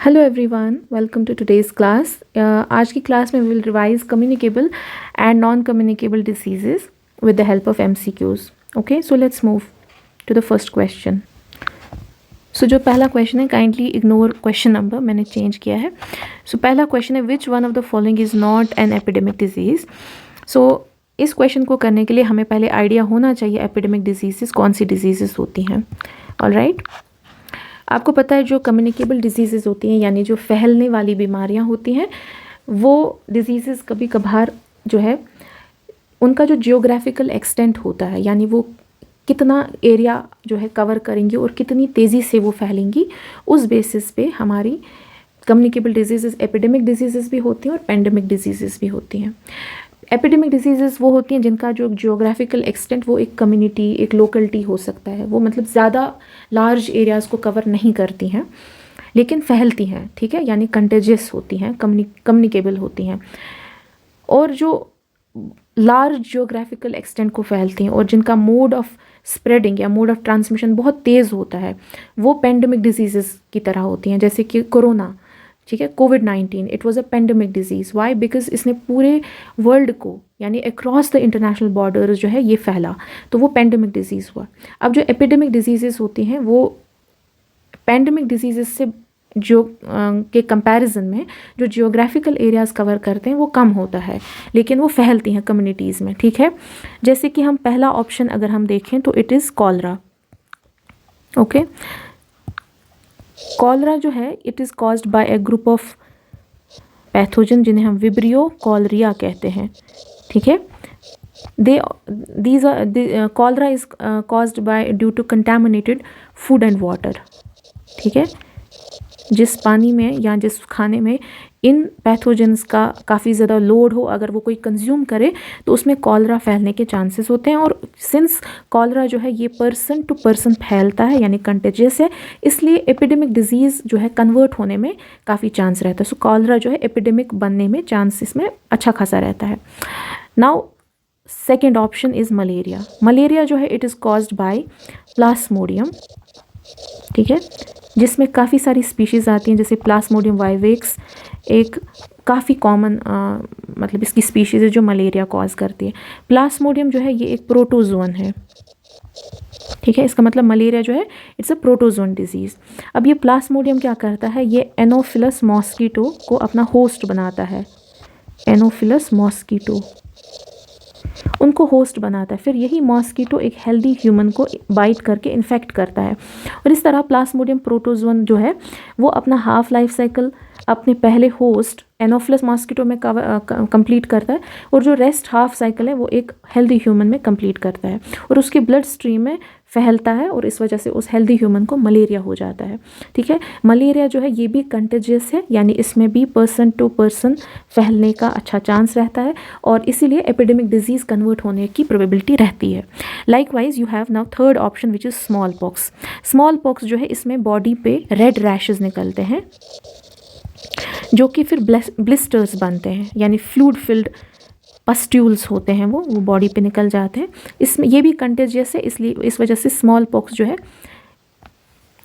Hello everyone, welcome to today's class. आज की class में we will revise communicable and non communicable diseases with the help of MCQs. Okay, so let's move to the first question. So जो पहला question है, kindly ignore question number, मैंने change किया है. So पहला क्वेश्चन है, which one of the following is not an epidemic disease. So इस question को करने के लिए हमें पहले आइडिया होना चाहिए एपिडेमिक डिजीज़ कौन सी डिजीज़ होती हैं. ऑलराइट, आपको पता है जो कम्युनिकेबल डिजीज़ होती हैं यानी जो फैलने वाली बीमारियां होती हैं, वो डिजीज़ कभी कभार जो है उनका जो जियोग्राफिकल एक्सटेंट होता है यानी वो कितना एरिया जो है कवर करेंगी और कितनी तेज़ी से वो फैलेंगी, उस बेसिस पे हमारी कम्युनिकेबल डिजीज़ एपिडेमिक डिजीज़ भी होती हैं और पेंडेमिक डिजीज़ भी होती हैं. एपिडेमिक डिजीज़ वो होती हैं जिनका जो जियोग्राफिकल एक्सटेंट वो एक कम्युनिटी, एक लोकलिटी हो सकता है. वो मतलब ज़्यादा लार्ज एरियाज़ को कवर नहीं करती हैं लेकिन फैलती हैं, ठीक है, यानी कंटेजियस होती हैं, कम्युनिकेबल होती हैं. और जो लार्ज जियोग्राफिकल एक्सटेंट को फैलती हैं और जिनका मोड ऑफ स्प्रेडिंग या मोड ऑफ ट्रांसमिशन बहुत तेज़ होता है, वो पेंडेमिक डिजीज़ की तरह होती हैं. जैसे कि कोरोना, ठीक है, कोविड-19, it was a pandemic disease. Why? Because इसने पूरे वर्ल्ड को यानी अक्रॉस द इंटरनेशनल बॉर्डर्स जो है ये फैला, तो वो पेंडेमिक डिजीज़ हुआ. अब जो एपिडेमिक डिजीज़ होती हैं वो पेंडेमिक डिजीज़ से जो के कंपैरिजन में जो जियोग्राफिकल एरियाज़ कवर करते हैं वो कम होता है लेकिन वो फैलती हैं कम्युनिटीज़ में, ठीक है. जैसे कि हम पहला ऑप्शन अगर हम देखें तो it is cholera. Okay, cholera जो है it is caused by a group of pathogen जिन्हें हम विब्रियो कॉलरिया कहते हैं, ठीक है. Cholera is caused by due to contaminated food and water, ठीक है. जिस पानी में या जिस खाने में इन पैथोजेंस का काफ़ी ज़्यादा लोड हो, अगर वो कोई कंज्यूम करे तो उसमें कॉलरा फैलने के चांसेस होते हैं. और सिंस कॉलरा जो है ये पर्सन टू पर्सन फैलता है यानी कंटेजियस है, इसलिए एपिडेमिक डिजीज़ जो है कन्वर्ट होने में काफ़ी चांस रहता है. सो कॉलरा जो है एपिडेमिक बनने में चांसेस में अच्छा खासा रहता है. Now second option is malaria. Malaria जो है it is caused bye plasmodium, ठीक है, जिसमें काफ़ी सारी स्पीशीज़ आती हैं. जैसे प्लास्मोडियम वाइवेक्स एक काफ़ी कॉमन मतलब इसकी स्पीशीज़ है जो मलेरिया कॉज करती है. प्लास्मोडियम जो है ये एक प्रोटोजोन है, ठीक है. इसका मतलब मलेरिया जो है इट्स अ प्रोटोजोन डिजीज़. अब ये प्लास्मोडियम क्या करता है, ये एनोफिलस मॉस्कीटो को अपना होस्ट बनाता है. एनोफिलस मॉस्कीटो उनको होस्ट बनाता है, फिर यही मॉस्कीटो एक हेल्दी ह्यूमन को बाइट करके इन्फेक्ट करता है. और इस तरह प्लास्मोडियम प्रोटोजोन जो है वो अपना हाफ लाइफ साइकिल अपने पहले होस्ट एनोफिलस मॉस्कीटो में कंप्लीट करता है और जो रेस्ट हाफ साइकिल है वो एक हेल्दी ह्यूमन में कंप्लीट करता है और उसके ब्लड स्ट्रीम में फैलता है और इस वजह से उस हेल्दी ह्यूमन को मलेरिया हो जाता है, ठीक है. मलेरिया जो है ये भी कंटेजियस है यानी इसमें भी पर्सन टू पर्सन फैलने का अच्छा चांस रहता है और इसीलिए एपिडेमिक डिजीज़ कन्वर्ट होने की प्रोबेबिलिटी रहती है. Likewise you have now third option which is small pox. Small pox जो है इसमें बॉडी पे रेड रैशेज निकलते हैं जो कि फिर ब्लिस्टर्स बनते हैं यानी फ्लूइड फिल्ड पस्ट्यूल्स होते हैं, वो बॉडी पे निकल जाते हैं. इसमें ये भी कंटेजियस है, इसलिए इस वजह से स्मॉल पॉक्स जो है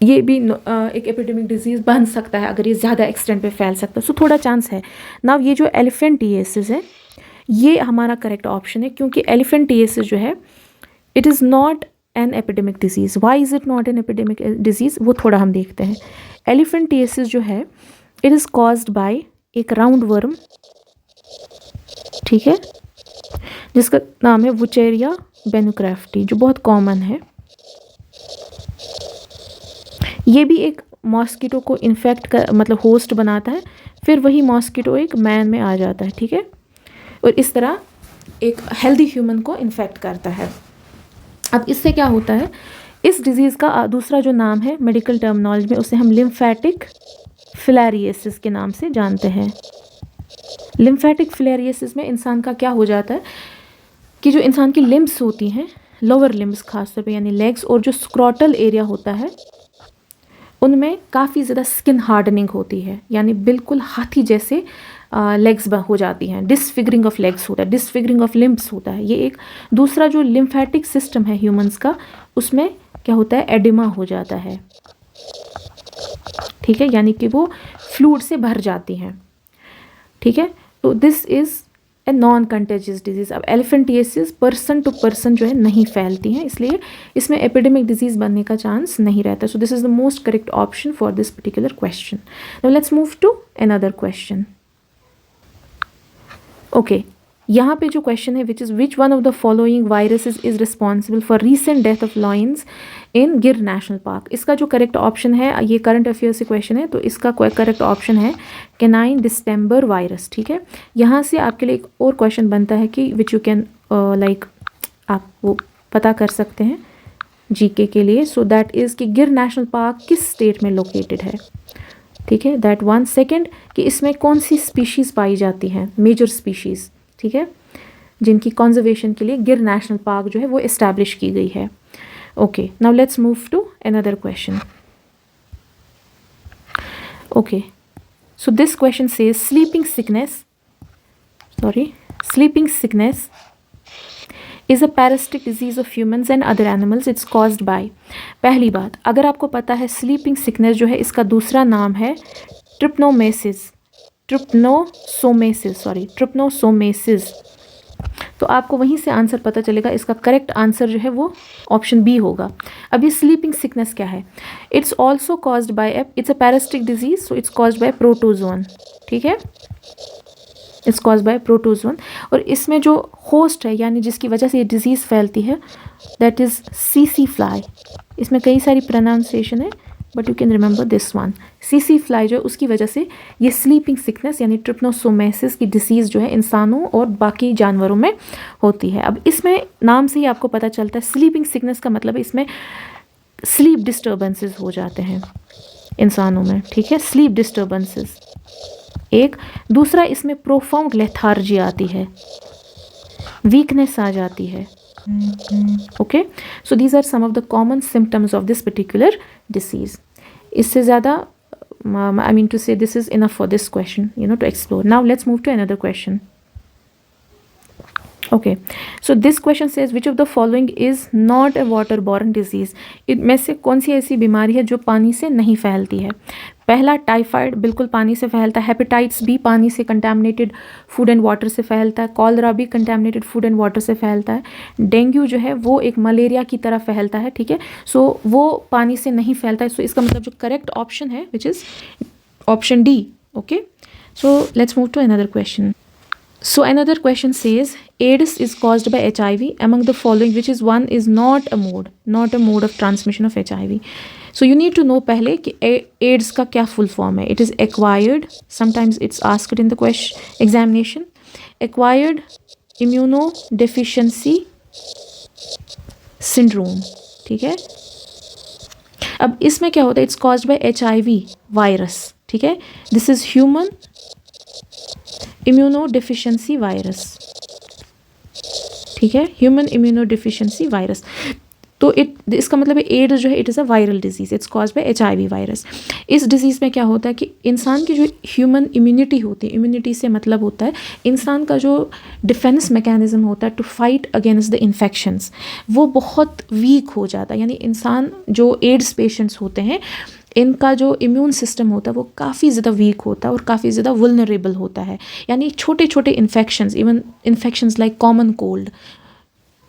ये भी एक एपिडेमिक डिजीज़ बन सकता है अगर ये ज़्यादा एक्सटेंट पे फैल सकता है. सो थोड़ा चांस है. नाउ ये जो एलिफेंटिएसिस है ये हमारा करेक्ट ऑप्शन है क्योंकि एलिफेंटिएसिस जो है it is not an epidemic disease. Why is it not an epidemic disease, वो थोड़ा हम देखते हैं. एलिफेंटिएसिस जो है इट इज़ कॉज्ड बाय एक राउंड वर्म, ठीक है, जिसका नाम है वुचेरिया बेनुक्राफ्टी जो बहुत कॉमन है. ये भी एक मॉस्किटो को इन्फेक्ट कर मतलब होस्ट बनाता है, फिर वही मॉस्किटो एक मैन में आ जाता है, ठीक है, और इस तरह एक हेल्दी ह्यूमन को इन्फेक्ट करता है. अब इससे क्या होता है, इस डिजीज़ का दूसरा जो नाम है मेडिकल टर्मिनोलॉजी में उसे हम लिम्फेटिक फिलेरियोसिस के नाम से जानते हैं. लिम्फेटिक फिलेरियोसिस में इंसान का क्या हो जाता है कि जो इंसान की लिम्स होती हैं, लोअर लिम्स खासतौर पे यानी लेग्स और जो स्क्रोटल एरिया होता है उनमें काफ़ी ज़्यादा स्किन हार्डनिंग होती है यानी बिल्कुल हाथी जैसे लेग्स हो जाती हैं. डिसफिगरिंग ऑफ लेग्स होता है, डिसफिगरिंग ऑफ लिम्स होता है. ये एक दूसरा जो लिम्फेटिक सिस्टम है ह्यूमंस का उसमें क्या होता है, एडिमा हो जाता है, ठीक ठीक है, यानी कि वो फ्लूइड से भर जाती हैं, ठीक है। तो this is a non contagious disease. अब एलिफेंटिएसिस पर्सन टू पर्सन जो है नहीं फैलती हैं, इसलिए इसमें एपिडेमिक डिजीज़ बनने का चांस नहीं रहता। So this is the most correct option for this particular question. Now let's move to another question. Okay, यहाँ पे जो क्वेश्चन है which is which one of the following viruses is responsible for recent death of lions in Gir national park. इसका जो correct option है, ये current affair से question है, तो इसका करेक्ट ऑप्शन है कैनाइन डिस्टेम्बर वायरस, ठीक है। यहाँ से आपके लिए एक और क्वेश्चन बनता है कि विच यू कैन लाइक आप वो पता कर सकते हैं जीके के लिए। सो दैट इज़ कि गिर नेशनल पार्क किस स्टेट में लोकेटेड है, ठीक है, दैट वन। सेकेंड कि इसमें कौन सी स्पीशीज़ पाई जाती हैं, मेजर स्पीशीज़, ठीक है, जिनकी कंजर्वेशन के लिए गिर नेशनल पार्क जो है वो इस्टेब्लिश की गई है। Okay, now let's move to another question. Okay, so this question says sleeping sickness is a parasitic disease of humans and other animals. It's caused by. पहली बात, अगर आपको पता है स्लीपिंग सिकनेस जो है इसका दूसरा नाम है ट्रिप्नोसोमेसिस। तो आपको वहीं से आंसर पता चलेगा। इसका करेक्ट आंसर जो है वो ऑप्शन बी होगा। अब ये स्लीपिंग सिकनेस क्या है? It's also caused by it's a parasitic disease, so it's caused bye protozoan, ठीक है, इट्स कॉज्ड बाय प्रोटोजोन। और इसमें जो होस्ट है यानी जिसकी वजह से ये डिजीज़ फैलती है दैट इज़ सीसी फ्लाई। इसमें कई सारी प्रोनाउंसिएशन है but you can remember this one. CC fly जो है उसकी वजह से ये स्लीपिंग सिकनेस यानी ट्रिप्नोसोमेसिस की डिसीज़ जो है इंसानों और बाकी जानवरों में होती है। अब इसमें नाम से ही आपको पता चलता है स्लीपिंग सिकनेस का मतलब है इसमें स्लीप डिस्टर्बेंसेस हो जाते हैं इंसानों में, ठीक है, स्लीप डिस्टर्बेंसेस एक। दूसरा, इसमें प्रोफाउंड लेथार्जी आती है, वीकनेस आ जाती है। Okay, so these are some of the common symptoms of this particular disease. इससे ज़्यादा I mean to say this is enough for this question, you know, to explore. Now let's move to another question. Okay, so this question says which of the following is not a water borne disease. इनमें से कौन सी ऐसी बीमारी है जो पानी से नहीं फैलती है? पहला, टाइफाइड बिल्कुल पानी से फैलता है। हेपेटाइट्स भी पानी से कंटामिनेटेड फूड एंड वाटर से फैलता है। कॉलरा भी कंटामिनेटेड फूड एंड वाटर से फैलता है। डेंगू जो है वो एक मलेरिया की तरह फैलता है, ठीक है, सो वो पानी से नहीं फैलता है। सो इसका मतलब जो करेक्ट ऑप्शन है which is option D. Okay, so let's move to another question. So another question says AIDS is caused by HIV among the following which is one is not a mode of transmission of HIV. So you need to know पहले कि AIDS का क्या full form है. It is acquired, sometimes it's asked in the question examination, acquired immunodeficiency syndrome, ठीक है. अब इसमें क्या होता है, it's caused by HIV virus, ठीक है. This is human immunodeficiency virus, ठीक है, ह्यूमन इम्यूनोडिफिशियंसी वायरस. तो इसका मतलब है एड्स जो है it is a viral disease, it's caused bye HIV virus. इस डिजीज़ में क्या होता है कि इंसान की जो ह्यूमन इम्यूनिटी होती है, इम्यूनिटी से मतलब होता है इंसान का जो डिफेंस मैकेनिज्म होता है to fight against the infections, वो बहुत वीक हो जाता है. यानी इंसान जो एड्स पेशेंट्स होते हैं इनका जो इम्यून सिस्टम होता है वो काफ़ी ज़्यादा वीक होता है और काफ़ी ज़्यादा वुल्नरेबल होता है. यानी छोटे छोटे infections, even infections like common cold,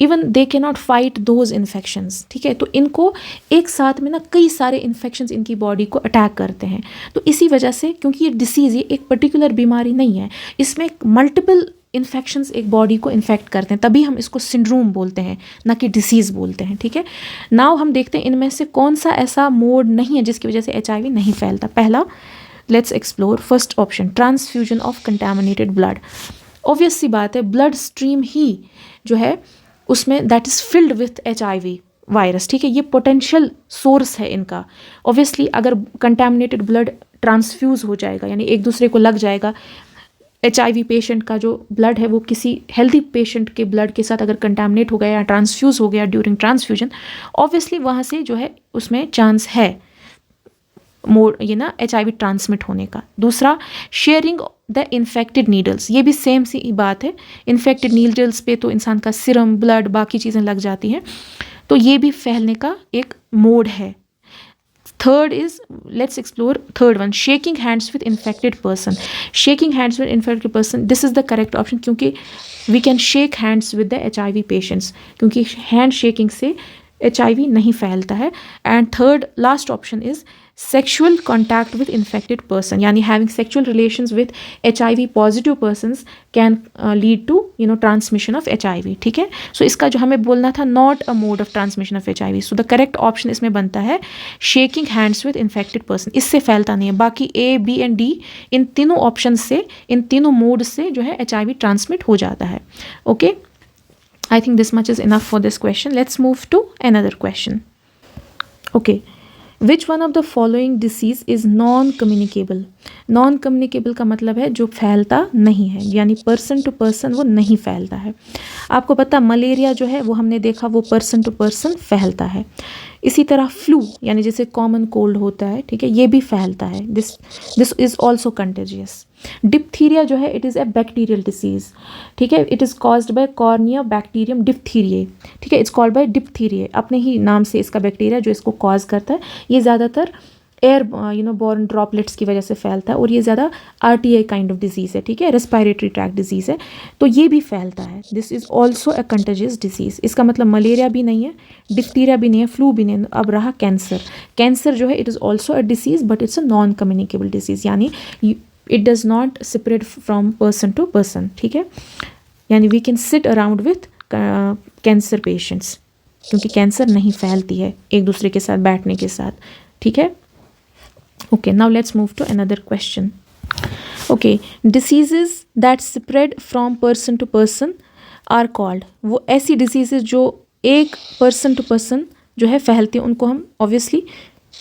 even they can not fight those infections, ठीक है. तो इनको एक साथ में ना कई सारे इन्फेक्शंस इनकी बॉडी को अटैक करते हैं. तो इसी वजह से, क्योंकि ये डिसीज़ ये एक पर्टिकुलर बीमारी नहीं है, इसमें मल्टीपल इन्फेक्शंस एक बॉडी को इन्फेक्ट करते हैं, तभी हम इसको सिंड्रोम बोलते हैं, ना कि डिसीज़ बोलते हैं, ठीक है. नाउ हम देखते हैं इनमें से कौन सा ऐसा मोड नहीं है जिसकी वजह से HIV नहीं फैलता. पहला, let's explore first option, transfusion of contaminated blood. Obvious सी बात है, ब्लड स्ट्रीम ही जो है उसमें that is filled with HIV virus, ठीक है. ये पोटेंशियल सोर्स है इनका. ऑब्वियसली अगर कंटामिनेटेड ब्लड ट्रांसफ्यूज़ हो जाएगा यानी एक दूसरे को लग जाएगा, HIV पेशेंट का जो ब्लड है वो किसी हेल्दी पेशेंट के ब्लड के साथ अगर कंटामिनेट हो गया या ट्रांसफ्यूज़ हो गया ड्यूरिंग ट्रांसफ्यूजन, ऑब्वियसली वहाँ से जो है उसमें चांस है मोर ये ना HIV ट्रांसमिट होने का. दूसरा, शेयरिंग द इन्फेक्टेड नीडल्स, ये भी सेम सी बात है. इन्फेक्टेड नीडल्स पे तो इंसान का सिरम, ब्लड, बाकी चीज़ें लग जाती हैं, तो ये भी फैलने का एक मोड है. Third is, let's explore third one, shaking hands with infected person. Shaking hands with infected person, this is the correct option, क्योंकि we can shake hands with the HIV patients, क्योंकि हैंड शेकिंग से HIV नहीं फैलता है. And third last option is sexual contact with infected person, यानी having sexual relations with HIV positive persons can lead to transmission of HIV. ठीक है, so इसका जो हमें बोलना था, not a mode of transmission of HIV. So the correct option इसमें बनता है shaking hands with infected person. इससे फैलता नहीं है. बाकी A, B एंड D, इन तीनों ऑप्शन से, इन तीनों मोड से जो है HIV ट्रांसमिट हो जाता है. Okay, I think this much is enough for this question. Let's move to another question. Okay. Which one of the following disease is non-communicable? Non-communicable का मतलब है जो फैलता नहीं है, यानी पर्सन टू पर्सन वो नहीं फैलता है. आपको पता मलेरिया जो है वो हमने देखा वो पर्सन टू पर्सन फैलता है. इसी तरह फ्लू, यानी जैसे कॉमन कोल्ड होता है, ठीक है, ये भी फैलता है. This is also contagious. Diphtheria जो है it is a bacterial disease. ठीक है, it is caused by corynebacterium diphtheriae. ठीक है, इट्स कॉल्ड बाय डिप्थीरिये, अपने ही नाम से इसका बैक्टीरिया जो इसको कॉज करता है. ये ज़्यादातर एयर बॉर्न ड्रॉपलेट्स की वजह से फैलता है, और ये ज़्यादा RTI काइंड ऑफ डिजीज़ है. ठीक है, रेस्पिरेटरी ट्रैक्ट डिजीज़ है, तो ये भी फैलता है. This is also a contagious disease. इसका मतलब मलेरिया भी नहीं है, डिप्थीरिया भी नहीं है, फ्लू भी नहीं है. अब रहा कैंसर. कैंसर जो है it is also a disease, but it's a non communicable disease, यानी it does not spread from person to person. ठीक है, यानी we can sit around with cancer patients, क्योंकि कैंसर नहीं फैलती है एक दूसरे के साथ बैठने के साथ. ठीक है, okay, now let's move to another question. Okay, diseases that spread from person to person are called, वो ऐसी diseases जो एक person to person जो है फैलती है उनको हम obviously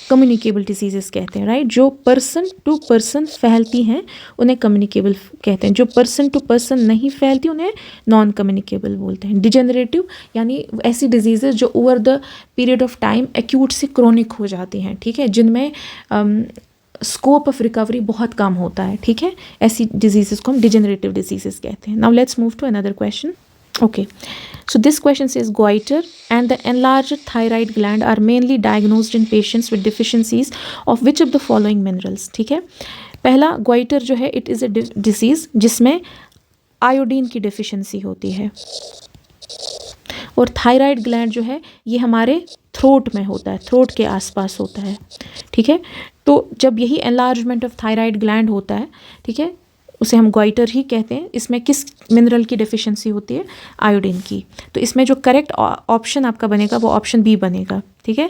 कम्युनिकेबल डिजीज़ कहते हैं. राइट, जो पर्सन टू पर्सन फैलती हैं उन्हें कम्युनिकेबल कहते हैं. जो पर्सन टू पर्सन नहीं फैलती उन्हें नॉन कम्युनिकेबल बोलते हैं. डिजेनरेटिव, यानी ऐसी डिजीज़ जो over the period of time acute से क्रोनिक हो जाती हैं. ठीक है, जिनमें स्कोप ऑफ रिकवरी बहुत कम होता है. ठीक है, ऐसी डिजीज़ को हम डिजेनरेटिव डिजीज़ कहते हैं. Now let's move to another question. Okay, so this question says goiter and the enlarged thyroid gland are mainly diagnosed in patients with deficiencies of which of the following minerals. ठीक है, पहला goiter जो है it is a disease जिसमें iodine की deficiency होती है, और थायराइड ग्लैंड जो है ये हमारे थ्रोट में होता है, थ्रोट के आसपास होता है. ठीक है, तो जब यही एनलार्जमेंट ऑफ थायराइड ग्लैंड होता है, ठीक है, उसे हम गोइटर ही कहते हैं. इसमें किस मिनरल की डेफिशिएंसी होती है? आयोडीन की. तो इसमें जो करेक्ट ऑप्शन आपका बनेगा वो ऑप्शन बी बनेगा. ठीक है,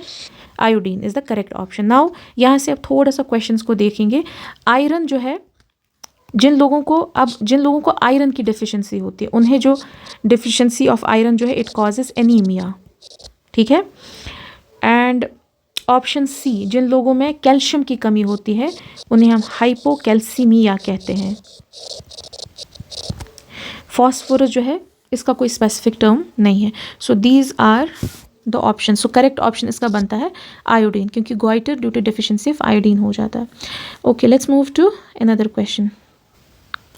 iodine is the correct option. Now यहाँ से अब थोड़ा सा क्वेश्चंस को देखेंगे. आयरन जो है, जिन लोगों को आयरन की डेफिशिएंसी होती है उन्हें जो डेफिशिएंसी ऑफ आयरन जो है इट कॉजेज एनीमिया. ठीक है, एंड ऑप्शन सी, जिन लोगों में कैल्शियम की कमी होती है उन्हें हम हाइपोकैल्सीमिया कहते हैं. फॉस्फोरस जो है इसका कोई स्पेसिफिक टर्म नहीं है. So these are the option. So correct option इसका बनता है आयोडीन, क्योंकि goitre due to deficiency of iodine हो जाता है. Okay, let's move to another question.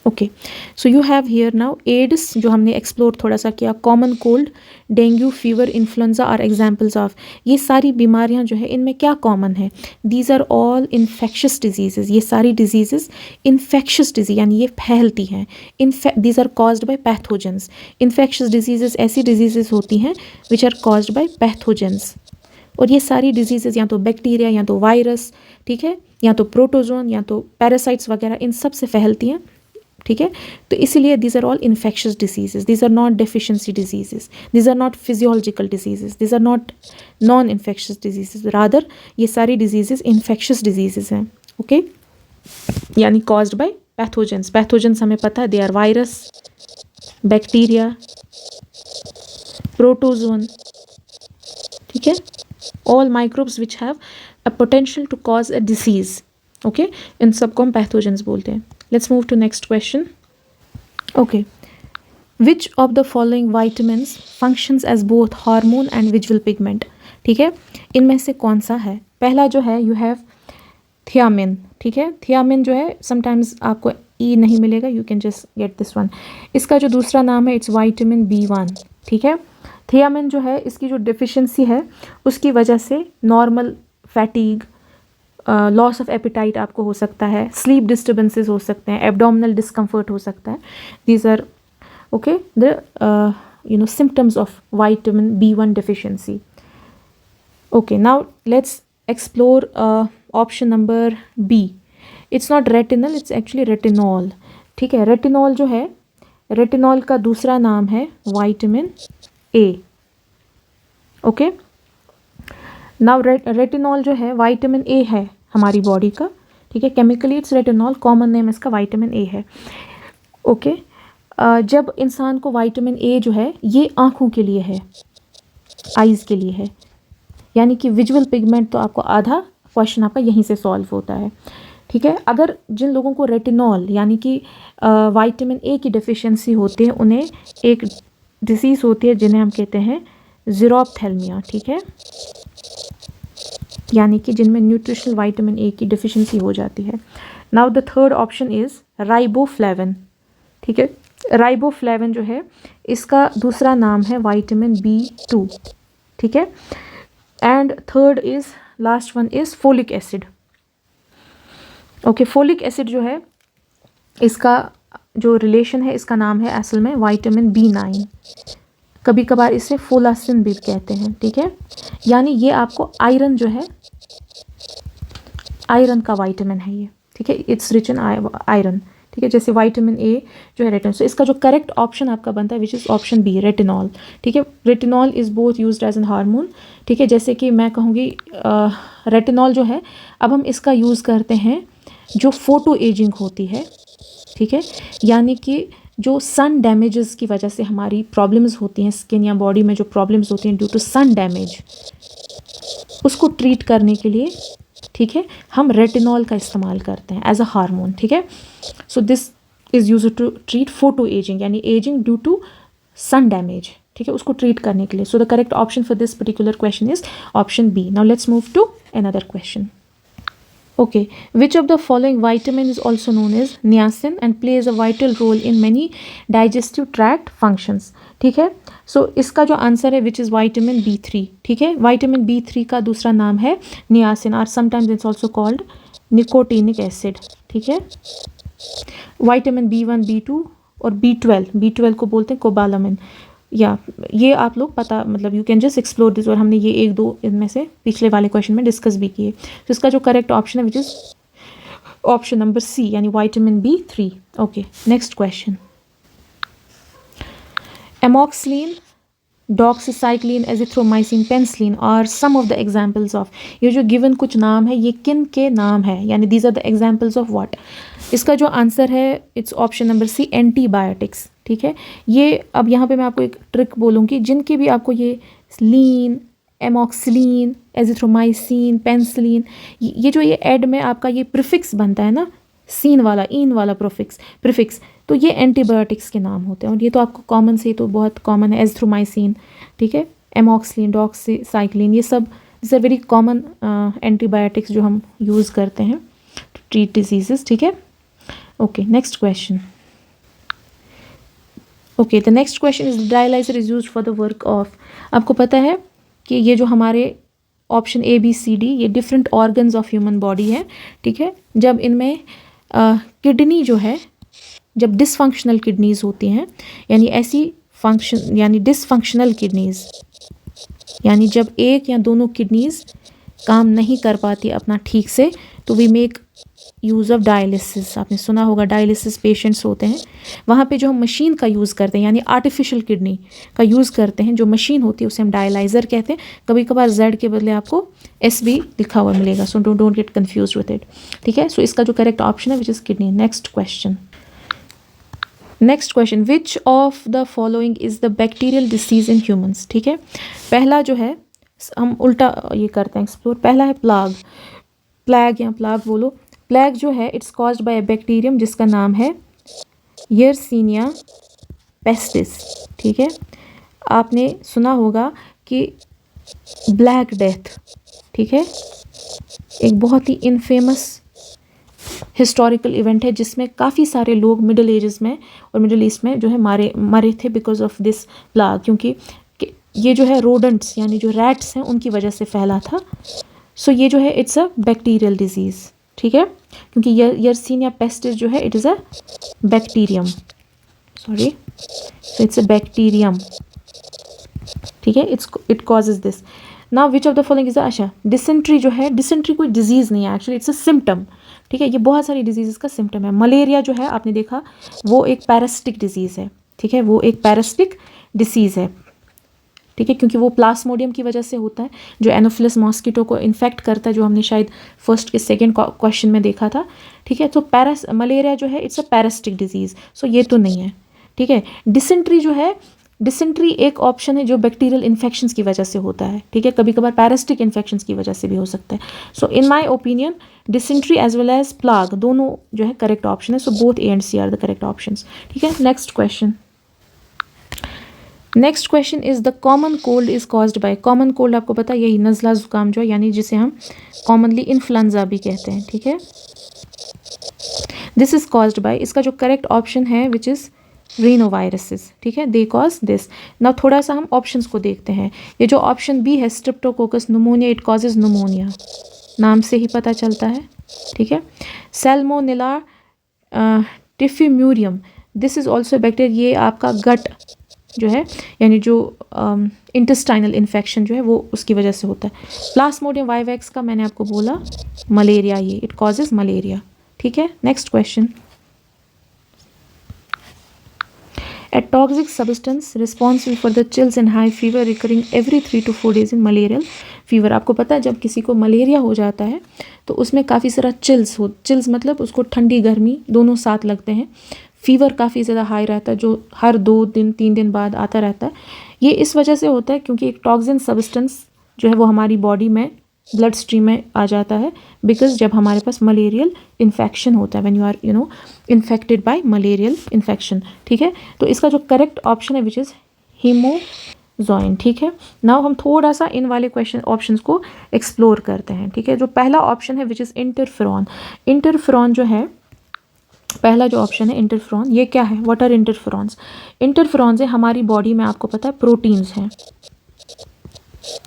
Okay, so you have here now AIDS, जो हमने एक्सप्लोर थोड़ा सा किया. Common cold, dengue, fever, influenza are examples of. ये सारी बीमारियां जो है इनमें क्या कॉमन है? These are all infectious diseases. ये सारी डिजीजेज इन्फेक्शस डिजीज, यानी ये फैलती हैं. These are caused by pathogens. Infectious diseases ऐसी डिजीजेज होती हैं which are caused by pathogens. और ये सारी डिजीजेज या तो बैक्टीरिया या तो वायरस, ठीक है, या तो प्रोटोजोन या तो पैरासाइट्स वगैरह, इन सब से फैलती हैं. ठीक है, तो इसीलिए these are all infectious diseases. These are not deficiency diseases. These are not physiological diseases. These are not non infectious diseases. Rather ये सारी डिजीजेज इन्फेक्शस डिजीजेज हैं. ओके, यानी कॉज्ड बाय पैथोजेंस. पैथोजेंस हमें पता है they are virus, bacteria, protozoan. ठीक है, all microbes which have a potential to cause a disease. Okay, इन सबको हम पैथोजेंस बोलते हैं. Let's move to next question. Okay, which of the following vitamins functions as both hormone and visual pigment? ठीक है, इनमें से कौन सा है? पहला जो है you have thiamine. ठीक है, thiamine जो है sometimes आपको E नहीं मिलेगा, you can just get this one. इसका जो दूसरा नाम है it's vitamin B1. ठीक है, thiamine जो है इसकी जो deficiency है उसकी वजह से normal fatigue, loss of appetite आपको हो सकता है, स्लीप डिस्टर्बेंसेस हो सकते हैं, एब्डोमिनल डिस्कम्फर्ट हो सकता है. These are okay the symptoms of vitamin B1 deficiency. Okay, now let's explore option number B. It's not retinol, it's actually retinol. ठीक है, रेटिनॉल जो है, रेटिनॉल का दूसरा नाम है vitamin A. Okay, now retinol जो है विटामिन ए है हमारी बॉडी का. ठीक है, chemically it's retinol, common name इसका विटामिन ए है. ओके, जब इंसान को विटामिन ए जो है ये आँखों के लिए है, आइज़ के लिए है, यानी कि विजुअल पिगमेंट. तो आपको आधा क्वेश्चन आपका यहीं से सॉल्व होता है. ठीक है, अगर जिन लोगों को रेटिनॉल यानी कि विटामिन ए की डेफिशिएंसी होती है, उन्हें एक डिसीज़ होती है जिन्हें हम कहते हैं ज़ीरोप्थेल्मिया. ठीक है, यानी कि जिनमें न्यूट्रिशनल विटामिन ए की डेफिशिएंसी हो जाती है. Now the third option is riboflavin. ठीक है, राइबोफ्लेविन जो है इसका दूसरा नाम है विटामिन B2. ठीक है, and third is, last one is folic acid. Okay, folic acid जो है इसका जो रिलेशन है, इसका नाम है असल में विटामिन B9. कभी कभार इसे फोलासिन भी कहते हैं. ठीक है, यानी ये आपको आयरन जो है, आयरन का विटामिन है ये. ठीक है, इट्स रिच इन आयरन. ठीक है, जैसे विटामिन ए जो है रेटिनॉल. सो इसका जो करेक्ट ऑप्शन आपका बनता है which is option B, retinol. ठीक है, retinol is both used as an hormone. ठीक है, जैसे कि मैं कहूँगी रेटिनॉल जो है, अब हम इसका यूज़ करते हैं जो फोटो एजिंग होती है. ठीक है, यानी कि जो सन डैमेजेस की वजह से हमारी प्रॉब्लम्स होती हैं स्किन या बॉडी में, जो प्रॉब्लम्स होती हैं ड्यू टू सन डैमेज, उसको ट्रीट करने के लिए, ठीक है, हम रेटिनॉल का इस्तेमाल करते हैं एज अ हार्मोन. ठीक है, so this is use to treat photo ageing, यानी ageing due to sun damage. ठीक है, उसको ट्रीट करने के लिए. So the correct option for this particular question is option B. Now let's move to another question. Okay, which of the following vitamin is also known as niacin and plays a vital role in many digestive tract functions? ठीक है, so इसका जो answer है which is vitamin B3. ठीक है, vitamin B3 का दूसरा नाम है नियासिन, और sometimes it's also called nicotinic acid. ठीक है, विटामिन B1, B2 और B12 को बोलते हैं कोबालामिन. या ये आप लोग पता, मतलब you can just explore this, और हमने ये एक दो इनमें से पिछले वाले क्वेश्चन में डिस्कस भी किए. तो इसका जो करेक्ट ऑप्शन है which is option number C, यानी vitamin B3. Okay, next question. Amoxicillin, doxycycline, azithromycin, penicillin are some of the examples of. ये जो गिवन कुछ नाम है, ये किन के नाम है, यानी these are the examples of what. इसका जो आंसर है it's option number C, antibiotics. ठीक है, ये अब यहाँ पे मैं आपको एक ट्रिक बोलूँगी, जिनके भी आपको ये लीन, एमॉक्सिलिन, एजिथ्रोमाइसिन, पेनिसिलिन, ये जो ये एड में आपका ये प्रीफिक्स बनता है ना, सीन वाला, इन वाला प्रीफिक्स, तो ये एंटीबायोटिक्स के नाम होते हैं. और ये तो आपको कॉमन से, तो बहुत कॉमन है, एजिथ्रोमाइसिन. ठीक है, एमॉक्सिलिन, डॉक्सीसाइक्लिन, ये सब this are very common antibiotics जो हम यूज़ करते हैं टू ट्रीट डिजीजेस. ठीक है, okay, next question. Okay, the next question is dialyser is used for the work of. आपको पता है कि ये जो हमारे ऑप्शन ABCD, ये different organs of human body है. ठीक है, जब इनमें किडनी जो है, जब डिसफंक्शनल किडनीज होती हैं, यानी ऐसी फंक्शन, यानी डिसफंक्शनल किडनीज, यानी जब एक या दोनों किडनीज काम नहीं कर पाती अपना ठीक से, तो we make use of dialysis. आपने सुना होगा, डायलिसिस पेशेंट्स होते हैं, वहाँ पे जो हम मशीन का यूज़ करते हैं, यानी आर्टिफिशियल किडनी का यूज़ करते हैं, जो मशीन होती है उसे हम डायलाइज़र कहते हैं. कभी कभार Z के बदले आपको S भी लिखा हुआ मिलेगा, so don't get confuse with it. ठीक है, सो इसका जो करेक्ट ऑप्शन है which is kidney. Next question. Which of the following is the bacterial disease in humans. ठीक है, पहला जो है, हम उल्टा ये करते हैं एक्सप्लोर. पहला है प्लैग या प्लाग बोलो. प्लैग जो है it's caused by a bacterium जिसका नाम है यर्सीनिया पेस्टिस. ठीक है, आपने सुना होगा कि ब्लैक डेथ, ठीक है, एक बहुत ही इनफेमस हिस्टोरिकल इवेंट है जिसमें काफ़ी सारे लोग मिडिल एजेस में और मिडिल ईस्ट में जो है मरे थे बिकॉज ऑफ दिस प्लाग, क्योंकि ये जो है रोडेंट्स, यानी जो रैट्स हैं, उनकी वजह से फैला था. सो ये जो है इट्स अ बैक्टीरियल डिजीज़, ठीक है, क्योंकि यर्सीनिया पेस्टिस जो है it is a bacterium, sorry, so it's a bacterium, ठीक है, it causes this. Now which of the following is अच्छा, डिसेंट्री जो है, डिसेंट्री कोई डिजीज़ नहीं है एक्चुअली, इट्स अ सिम्टम, ठीक है, ये बहुत सारी डिजीज़ का सिम्टम है। मलेरिया जो है आपने देखा वो एक पैरासिटिक डिजीज़ है, ठीक है, वो एक पैरासिटिक डिसीज़ है, ठीक है, क्योंकि वो प्लास्मोडियम की वजह से होता है जो एनोफिलस मॉस्किटो को इन्फेक्ट करता है, जो हमने शायद फर्स्ट के सेकंड क्वेश्चन में देखा था, ठीक है। तो मलेरिया जो है इट्स अ पैरासिटिक डिजीज़, सो ये तो नहीं है, ठीक है। डिसेंट्री जो है, डिसेंट्री एक ऑप्शन है जो बैक्टीरियल इन्फेक्शंस की वजह से होता है, ठीक है, कभी कभार पैरासिटिक इन्फेक्शंस की वजह से भी हो सकता है। So in my opinion dysentery as well as plague दोनों जो है करेक्ट ऑप्शन है, so both A and C are the correct options, ठीक है। Next question, next question is the common cold is caused by, common cold आपको पता है यही नज़ला ज़ुकाम जो है, यानी जिसे हम कॉमनली इन्फ्लुएंजा भी कहते हैं, ठीक है। दिस इज कॉज्ड बाय, इसका जो करेक्ट ऑप्शन है विच इज़ रीनोवायरसेस, ठीक है, दे कॉज दिस। नाउ थोड़ा सा हम ऑप्शंस को देखते हैं। ये जो ऑप्शन बी है streptococcus pneumoniae, it causes pneumonia, नाम से ही पता चलता है, ठीक है। Salmonella typhimurium, this is also bacteria, ये आपका गट जो है यानी जो इंटेस्टाइनल इन्फेक्शन जो है वो उसकी वजह से होता है। प्लास्मोडियम वाइवैक्स का मैंने आपको बोला मलेरिया, ये इट कॉजेज मलेरिया, ठीक है। Next question, A toxic substance responsible for the chills and high fever recurring every 3 to 4 days in malarial fever। आपको पता है जब किसी को मलेरिया हो जाता है तो उसमें काफ़ी सारा चिल्स मतलब उसको ठंडी गर्मी दोनों साथ लगते हैं, फीवर काफ़ी ज़्यादा हाई रहता है जो हर 2 दिन 3 दिन बाद आता रहता है। ये इस वजह से होता है क्योंकि एक टॉक्सिन सब्सटेंस जो है वो हमारी बॉडी में ब्लड स्ट्रीम में आ जाता है, बिकॉज जब हमारे पास मलेरियल इन्फेक्शन होता है, when you are infected by malarial infection, ठीक है। तो इसका जो करेक्ट ऑप्शन है विच इज़ हीमोजॉइन, ठीक है। नाउ हम थोड़ा सा इन वाले क्वेश्चन ऑप्शंस को एक्सप्लोर करते हैं, ठीक है। जो पहला ऑप्शन है विच इज़ इंटरफेरॉन, इंटरफेरॉन जो है पहला जो ऑप्शन है इंटरफेरॉन, ये क्या है, व्हाट आर इंटरफेरॉन्स, इंटरफेरॉन्स है हमारी बॉडी में आपको पता है प्रोटीन्स हैं,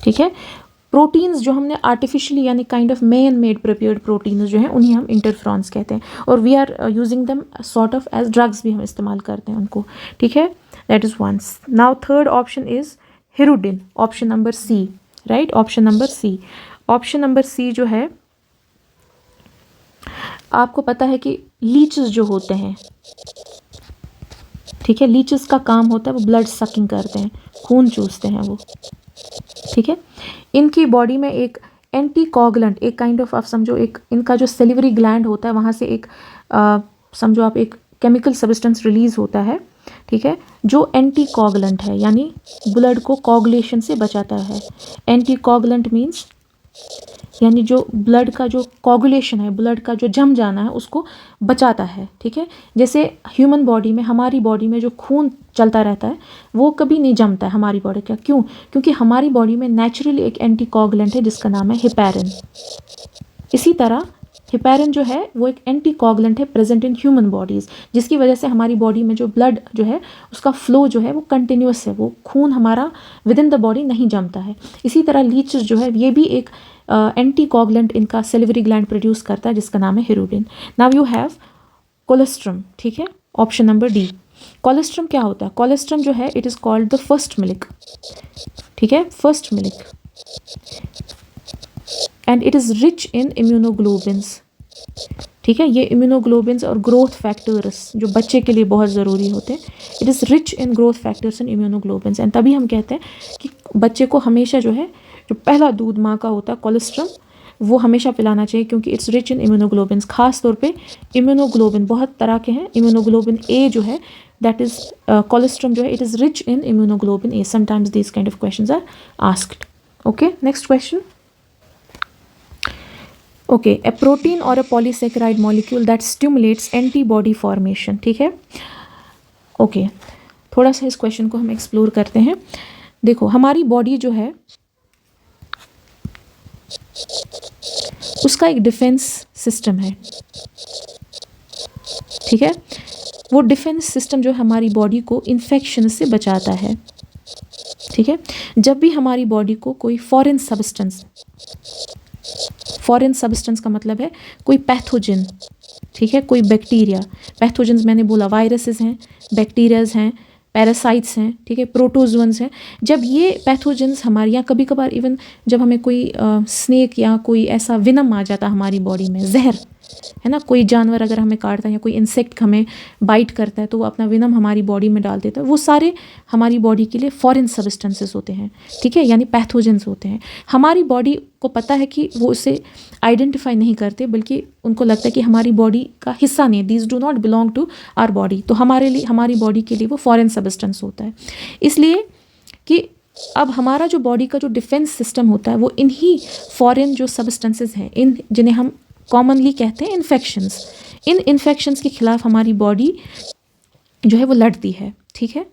ठीक है। प्रोटीन्स जो हमने आर्टिफिशियली यानी kind of man made prepared proteins जो हैं उन्हें हम इंटरफेरॉन्स कहते हैं, और we are using them sort of as drugs भी हम इस्तेमाल करते हैं उनको, ठीक है। That is once. Now third option is hirudin, option number C, right, option number C. Option number C जो है आपको पता है कि लीचेस जो होते हैं, ठीक है, लीचेस का काम होता है वो ब्लड सकिंग करते हैं, खून चूसते हैं वो, ठीक है। इनकी बॉडी में एक एंटीकोगुलेंट, एक काइंड ऑफ आप समझो एक इनका जो सेलिवरी ग्लैंड होता है वहाँ से एक समझो आप एक केमिकल सब्सटेंस रिलीज होता है, ठीक है, जो एंटीकोगुलेंट है यानी ब्लड को कोगुलेशन से बचाता है। एंटीकोगुलेंट मीन्स यानी जो ब्लड का जो कोगुलेशन है, ब्लड का जो जम जाना है उसको बचाता है, ठीक है। जैसे ह्यूमन बॉडी में, हमारी बॉडी में जो खून चलता रहता है वो कभी नहीं जमता है हमारी बॉडी का, क्यों, क्योंकि हमारी बॉडी में नेचुरली एक एंटीकोगुलेंट है जिसका नाम है हेपेरिन। इसी तरह हेपेरिन जो है वो एक एंटीकोगुलेंट है प्रेजेंट इन ह्यूमन बॉडीज़, जिसकी वजह से हमारी बॉडी में जो ब्लड जो है उसका फ्लो जो है वो कंटिन्यूस है, वो खून हमारा विद इन द बॉडी नहीं जमता है। इसी तरह लीचेस जो है ये भी एक एंटीकोगुलेंट इनका सेलिवरी ग्लैंड प्रोड्यूस करता है जिसका नाम है hirudin. Now you have colostrum, ठीक है, ऑप्शन नंबर डी। कोलेस्ट्रम क्या होता है, कोलेस्ट्रम जो है it is called the first milk, ठीक है, first milk, and it is rich in immunoglobins, ठीक है। ये इम्यूनोग्लोबिन्स और ग्रोथ फैक्टर्स जो बच्चे के लिए बहुत ज़रूरी होते हैं, it is rich in growth factors and immunoglobins, and तभी हम कहते हैं कि बच्चे को हमेशा जो है जो पहला दूध माँ का होता है कोलेस्ट्रम वो हमेशा पिलाना चाहिए, क्योंकि इट्स रिच इन इम्यूनोग्लोबिन्स। खास तौर पे इम्यूनोग्लोबिन बहुत तरह के हैं, इम्यूनोग्लोबिन ए जो है दैट इज़ कोलेस्ट्रम जो है it is rich in immunoglobulin A. Sometimes these kind of questions are asked. Okay, next question. Okay, a protein और a polysaccharide molecule that stimulates antibody formation, ठीक है। ओके, थोड़ा सा इस क्वेश्चन को हम एक्सप्लोर करते हैं। देखो हमारी बॉडी जो है उसका एक डिफेंस सिस्टम है, ठीक है। वो डिफेंस सिस्टम जो हमारी बॉडी को इन्फेक्शन से बचाता है, ठीक है। जब भी हमारी बॉडी को कोई फॉरेन सब्सटेंस फॉरेन सब्सटेंस का मतलब है कोई पैथोजन, ठीक है, कोई बैक्टीरिया। पैथोजेंस मैंने बोला वायरसेस हैं, बैक्टीरियाज हैं, पैरासाइट्स हैं, ठीक है, प्रोटोजोन्स हैं। जब ये पैथोजेंस हमारे यहाँ कभी कभार इवन जब हमें कोई स्नेक या कोई ऐसा विनम आ जाता हमारी बॉडी में, जहर है ना, कोई जानवर अगर हमें काटता है या कोई इंसेक्ट हमें बाइट करता है तो वो अपना विनम हमारी बॉडी में डाल देता है, वो सारे हमारी बॉडी के लिए फॉरेन सब्सटेंसेस होते हैं, ठीक है, यानी पैथोजेंस होते हैं। हमारी बॉडी को पता है कि वो उसे आइडेंटिफाई नहीं करते, बल्कि उनको लगता है कि हमारी बॉडी का हिस्सा नहीं है, these do not belong to our body, तो हमारे लिए, हमारी बॉडी के लिए वो फॉरेन सब्सटेंस होता है। इसलिए कि अब हमारा जो बॉडी का जो डिफेंस सिस्टम होता है वो इन्हीं फॉरेन जो सब्सटेंसेस हैं, इन जिन्हें हम कॉमनली कहते हैं इन्फेक्शंस, इन इन्फेक्शंस के खिलाफ हमारी बॉडी जो है वो लड़ती है, ठीक है।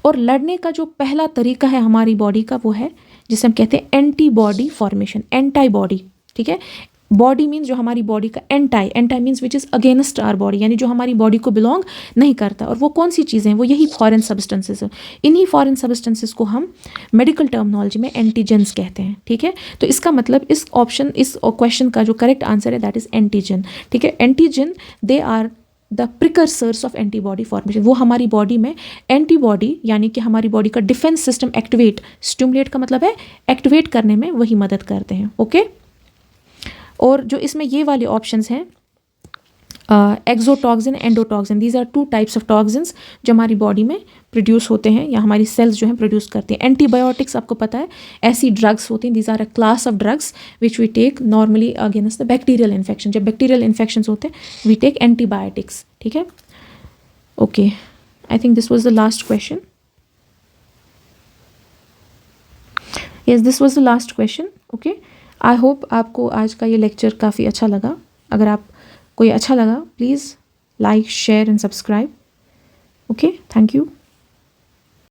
और लड़ने का जो पहला तरीका है हमारी बॉडी का वो है जिसे हम कहते हैं एंटीबॉडी फॉर्मेशन, एंटाईबॉडी, ठीक है। बॉडी मीन्स जो हमारी बॉडी का anti means which is against our body, यानी जो हमारी बॉडी को बिलोंग नहीं करता। और वो कौन सी चीज़ें हैं, वो यही फॉरेन सब्सटेंसेस हैं। इन्हीं फॉरेन सब्सटेंसेस को हम मेडिकल टर्मिनोलॉजी में एंटीजेंस कहते हैं, ठीक है। तो इसका मतलब इस क्वेश्चन का जो करेक्ट आंसर है दैट इज़ एंटीजन, ठीक है। Antigen they are the precursors of antibody formation, वो हमारी बॉडी में एंटीबॉडी यानी कि हमारी बॉडी का डिफेंस सिस्टम एक्टिवेट, स्टिमुलेट का मतलब है एक्टिवेट करने में वही मदद करते हैं, ओके। और जो इसमें ये वाले ऑप्शंस हैं exotoxin, endotoxin, these are 2 types of toxins जो हमारी बॉडी में प्रोड्यूस होते हैं या हमारी सेल्स जो हैं प्रोड्यूस करते हैं। एंटीबायोटिक्स आपको पता है ऐसी ड्रग्स होती हैं, these are a class of drugs which we take normally against the bacterial infection. जब बैक्टीरियल इन्फेक्शंस होते हैं वी टेक एंटीबायोटिक्स, ठीक है। Okay, I think this was the last question. Yes, this was the last question, okay. I hope आपको आज का ये lecture काफ़ी अच्छा लगा। अगर आप कोई अच्छा लगा please like, share and subscribe, okay. Thank you.